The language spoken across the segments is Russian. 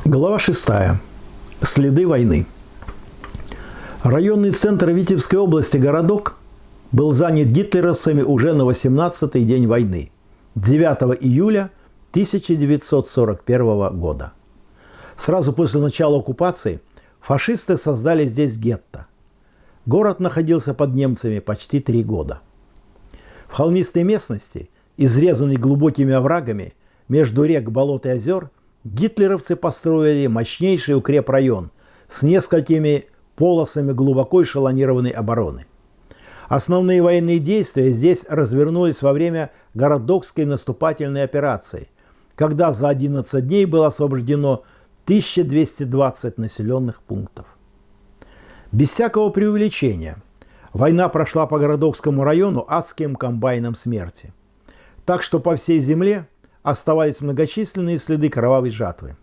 Глава 6. Следы войны. Районный центр Витебской области городок был занят гитлеровцами уже на 18-й день войны, 9 июля 1941 года. Сразу после начала оккупации фашисты создали здесь гетто. Город находился под немцами почти 3 года. В холмистой местности, изрезанной глубокими оврагами между рек, болот и озер, гитлеровцы построили мощнейший укрепрайон с несколькими полосами глубоко эшелонированной обороны. Основные военные действия здесь развернулись во время Городокской наступательной операции, когда за 11 дней было освобождено 1220 населенных пунктов. Без всякого преувеличения, война прошла по Городокскому району адским комбайном смерти. Так что по всей земле оставались многочисленные следы кровавой жатвы.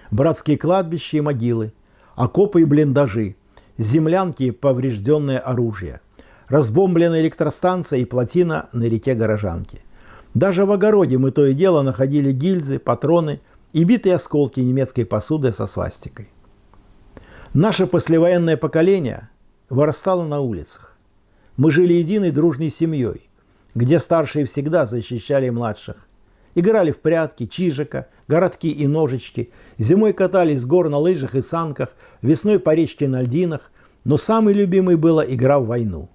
Братские кладбища и могилы, окопы и блиндажи, землянки и поврежденное оружие, разбомбленная электростанция и плотина на реке Горожанки. Даже в огороде мы то и дело находили гильзы, патроны и битые осколки немецкой посуды со свастикой. Наше послевоенное поколение вырастало на улицах. Мы жили единой дружной семьей, где старшие всегда защищали младших. Играли в прятки, чижика, городки и ножички. Зимой катались с гор на лыжах и санках, весной по речке на льдинах. Но самой любимой была игра в войну.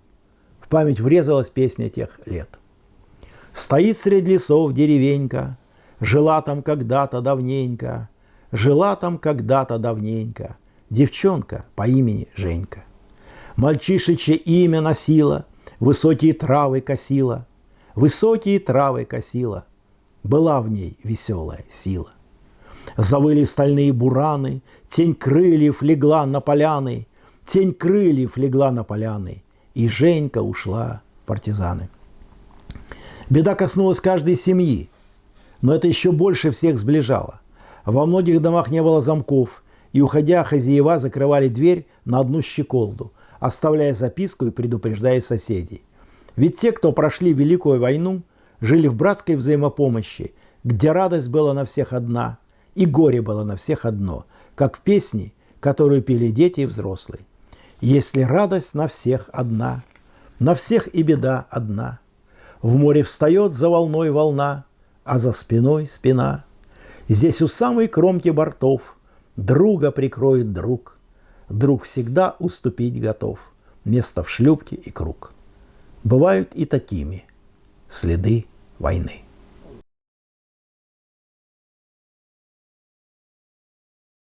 В память врезалась песня тех лет. Стоит среди лесов деревенька, жила там когда-то давненько, жила там когда-то давненько девчонка по имени Женька. Мальчишечье имя носила, высокие травы косила, высокие травы косила. Была в ней веселая сила. Завыли стальные бураны, тень крыльев легла на поляны, тень крыльев легла на поляны, и Женька ушла в партизаны. Беда коснулась каждой семьи, но это еще больше всех сближало. Во многих домах не было замков, и, уходя, хозяева закрывали дверь на одну щеколду, оставляя записку и предупреждая соседей. Ведь те, кто прошли Великую войну, жили в братской взаимопомощи, где радость была на всех одна, и горе было на всех одно, как в песне, которую пели дети и взрослые. Если радость на всех одна, на всех и беда одна. В море встает за волной волна, а за спиной спина. Здесь у самой кромки бортов друга прикроет друг. Друг всегда уступить готов, место в шлюпке и круг. Бывают и такими следы войны.